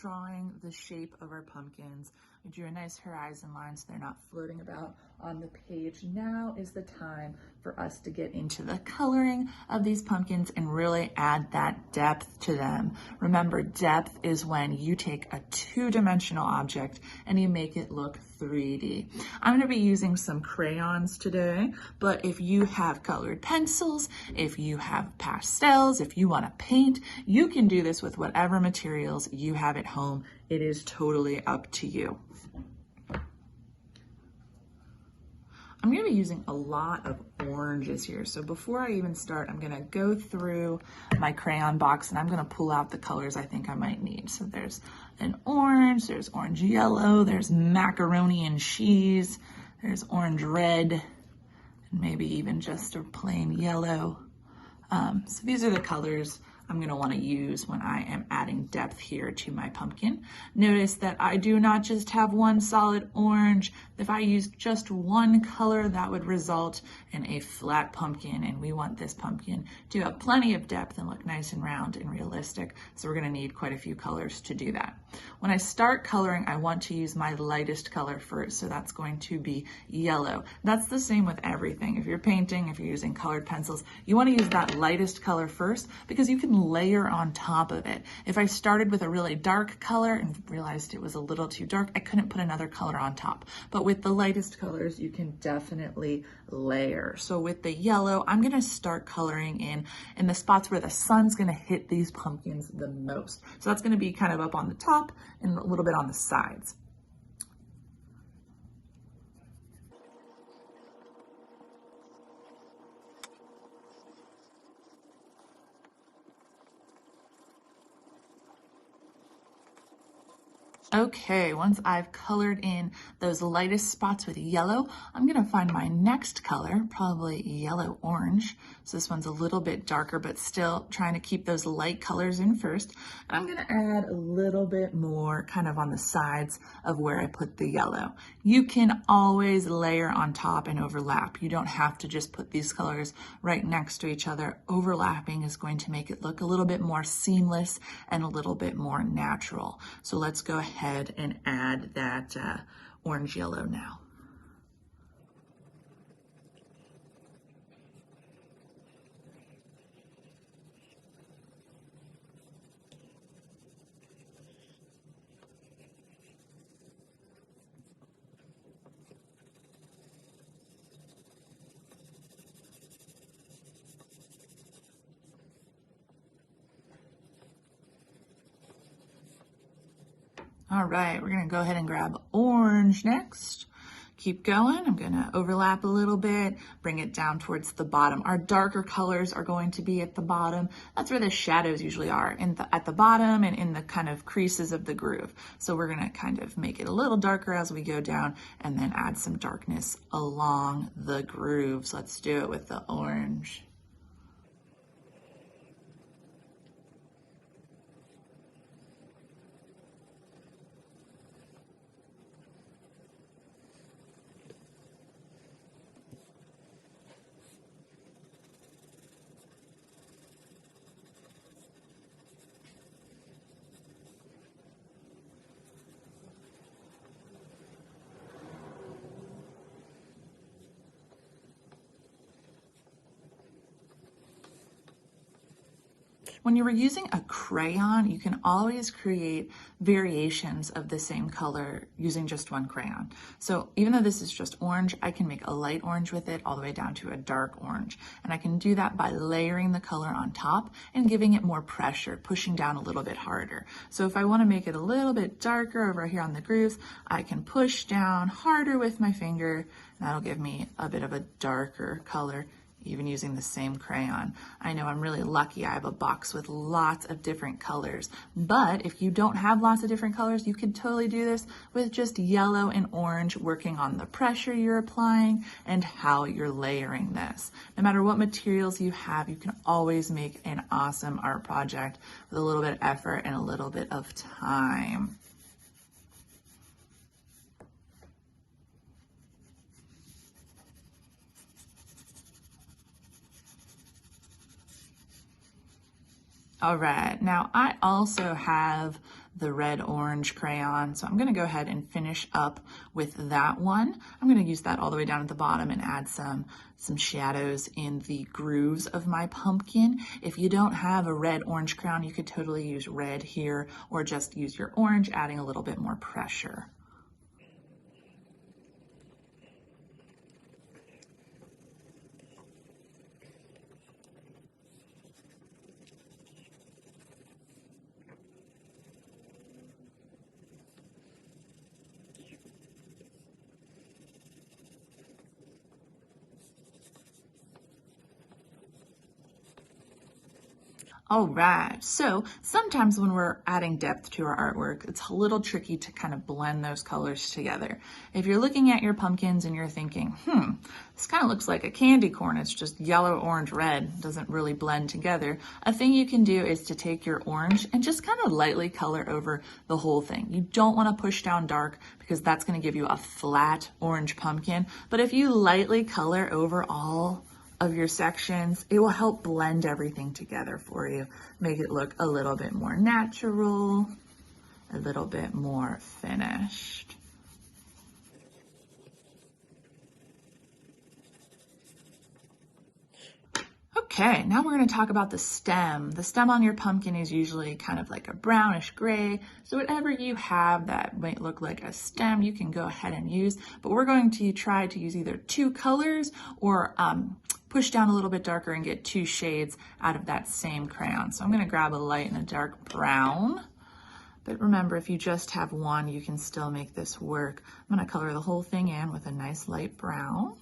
drawing the shape of our pumpkins. We drew a nice horizon line so they're not floating about on the page. Now is the time for us to get into the coloring of these pumpkins and really add that depth to them. Remember, depth is when you take a two-dimensional object and you make it look 3D. I'm going to be using some crayons today, but if you have colored pencils, if you have pastels, if you want to paint, you can do this with whatever materials you have at home. It is totally up to you. I'm going to be using a lot of oranges here. So before I even start, I'm going to go through my crayon box and I'm going to pull out the colors I think I might need. So there's an orange, there's orange yellow, there's macaroni and cheese, there's orange red, and maybe even just a plain yellow. So these are the colors I'm going to want to use when I am adding depth here to my pumpkin. Notice that I do not just have one solid orange. If I used just one color, that would result in a flat pumpkin, and we want this pumpkin to have plenty of depth and look nice and round and realistic. So we're going to need quite a few colors to do that. When I start coloring, I want to use my lightest color first, so that's going to be yellow. That's the same with everything. If you're painting, if you're using colored pencils, you want to use that lightest color first because you can layer on top of it. If I started with a really dark color and realized it was a little too dark, I couldn't put another color on top. But with the lightest colors, you can definitely layer. So with the yellow, I'm going to start coloring in the spots where the sun's going to hit these pumpkins the most. So that's going to be kind of up on the top and a little bit on the sides. Okay, once I've colored in those lightest spots with yellow, I'm gonna find my next color, probably yellow orange. So this one's a little bit darker, but still trying to keep those light colors in first. And I'm gonna add a little bit more kind of on the sides of where I put the yellow. You can always layer on top and overlap. You don't have to just put these colors right next to each other. Overlapping is going to make it look a little bit more seamless and a little bit more natural. So let's go ahead and add that orange yellow now. All right, we're gonna go ahead and grab orange next. Keep going, I'm gonna overlap a little bit, bring it down towards the bottom. Our darker colors are going to be at the bottom. That's where the shadows usually are, at the bottom and in the kind of creases of the groove. So we're gonna kind of make it a little darker as we go down and then add some darkness along the grooves. Let's do it with the orange. When you were using a crayon, you can always create variations of the same color using just one crayon. So even though this is just orange, I can make a light orange with it all the way down to a dark orange. And I can do that by layering the color on top and giving it more pressure, pushing down a little bit harder. So if I want to make it a little bit darker over here on the grooves, I can push down harder with my finger, and that'll give me a bit of a darker color, even using the same crayon. I know I'm really lucky. I have a box with lots of different colors, but if you don't have lots of different colors, you can totally do this with just yellow and orange, working on the pressure you're applying and how you're layering this. No matter what materials you have, you can always make an awesome art project with a little bit of effort and a little bit of time. All right, now I also have the red orange crayon. So I'm gonna go ahead and finish up with that one. I'm gonna use that all the way down at the bottom and add some shadows in the grooves of my pumpkin. If you don't have a red orange crayon, you could totally use red here or just use your orange, adding a little bit more pressure. All right, so sometimes when we're adding depth to our artwork, it's a little tricky to kind of blend those colors together. If you're looking at your pumpkins and you're thinking, this kind of looks like a candy corn, it's just yellow, orange, red, doesn't really blend together, a thing you can do is to take your orange and just kind of lightly color over the whole thing. You don't want to push down dark because that's going to give you a flat orange pumpkin, but if you lightly color over all of your sections, it will help blend everything together for you, make it look a little bit more natural, a little bit more finished. Okay, now we're going to talk about the stem. The stem on your pumpkin is usually kind of like a brownish gray, so whatever you have that might look like a stem, you can go ahead and use, but we're going to try to use either two colors or push down a little bit darker and get two shades out of that same crayon. So I'm going to grab a light and a dark brown. But remember, if you just have one, you can still make this work. I'm going to color the whole thing in with a nice light brown.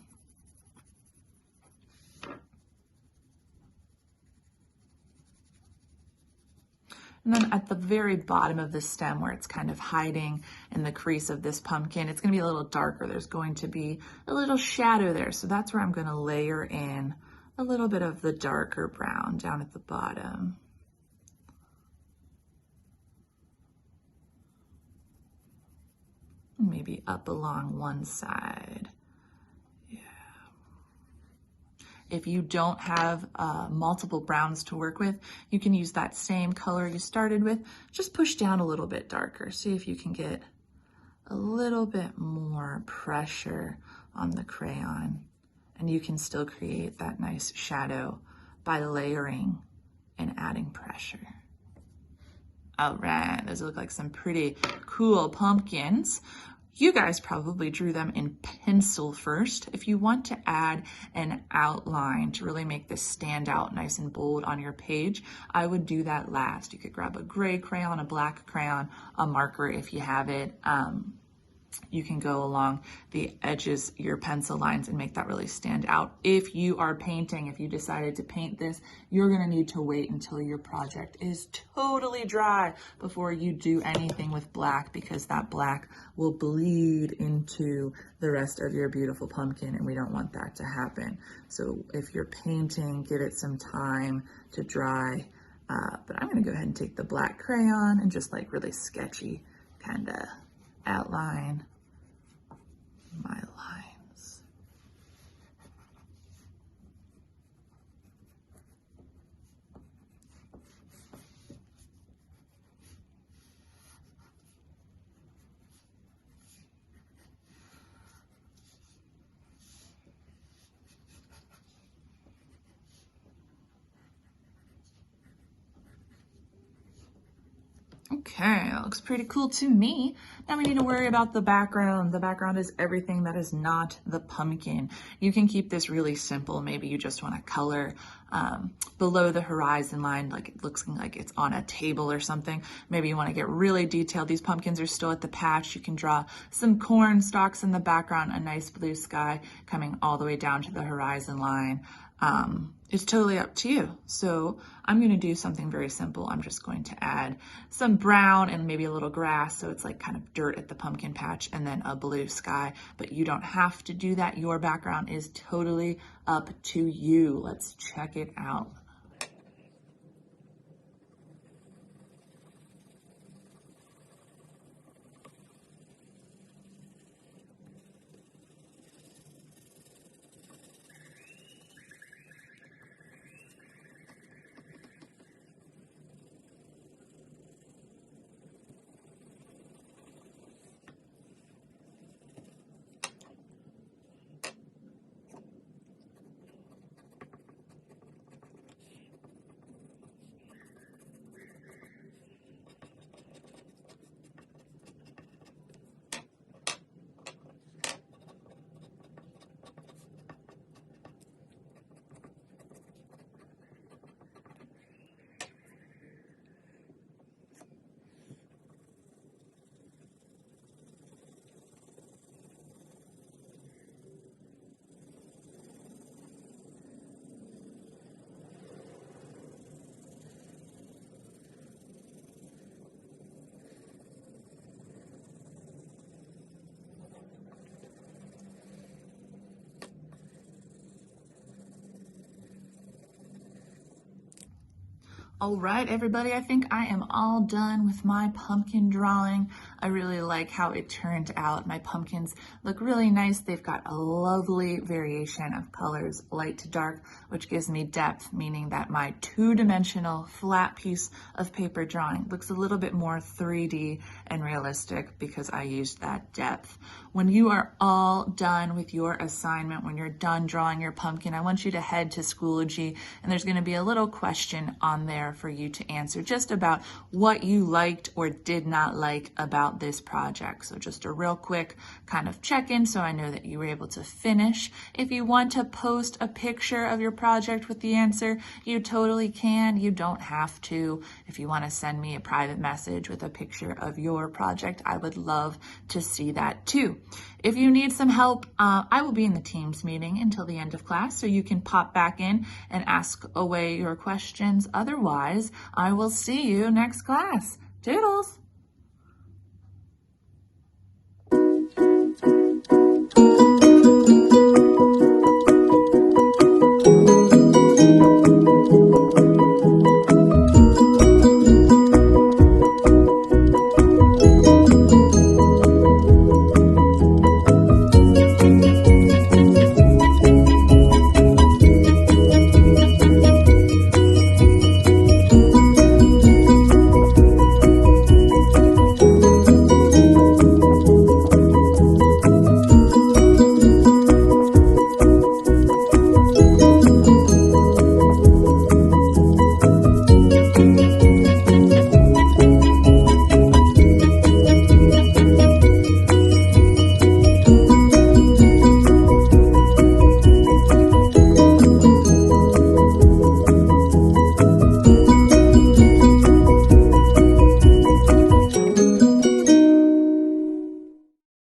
And then at the very bottom of the stem where it's kind of hiding in the crease of this pumpkin, it's going to be a little darker. There's going to be a little shadow there. So that's where I'm going to layer in a little bit of the darker brown down at the bottom. Maybe up along one side. If you don't have multiple browns to work with, you can use that same color you started with. Just push down a little bit darker. See if you can get a little bit more pressure on the crayon. And you can still create that nice shadow by layering and adding pressure. All right, those look like some pretty cool pumpkins. You guys probably drew them in pencil first. If you want to add an outline to really make this stand out nice and bold on your page, I would do that last. You could grab a gray crayon, a black crayon, a marker if you have it. You can go along the edges, your pencil lines, and make that really stand out. If you are painting, if you decided to paint this, you're gonna need to wait until your project is totally dry before you do anything with black, because that black will bleed into the rest of your beautiful pumpkin, and we don't want that to happen. So if you're painting, give it some time to dry. But I'm gonna go ahead and take the black crayon and just like really sketchy kind of outline my lines. Okay, that looks pretty cool to me. Now we need to worry about the background. The background is everything that is not the pumpkin. You can keep this really simple. Maybe you just want to color below the horizon line, like it looks like it's on a table or something. Maybe you want to get really detailed. These pumpkins are still at the patch. You can draw some corn stalks in the background, a nice blue sky coming all the way down to the horizon line. It's totally up to you. So I'm going to do something very simple. I'm just going to add some brown and maybe a little grass, so it's like kind of dirt at the pumpkin patch, and then a blue sky. But you don't have to do that. Your background is totally up to you. Let's check it out. All right, everybody, I think I am all done with my pumpkin drawing. I really like how it turned out. My pumpkins look really nice. They've got a lovely variation of colors, light to dark, which gives me depth, meaning that my two-dimensional flat piece of paper drawing looks a little bit more 3D and realistic because I used that depth. When you are all done with your assignment, when you're done drawing your pumpkin, I want you to head to Schoology, and there's going to be a little question on there for you to answer just about what you liked or did not like about this project. So just a real quick kind of check-in so I know that you were able to finish. If you want to post a picture of your project with the answer, you totally can. You don't have to. If you want to send me a private message with a picture of your project, I would love to see that too. If you need some help, I will be in the Teams meeting until the end of class, so you can pop back in and ask away your questions. Otherwise, I will see you next class. Toodles!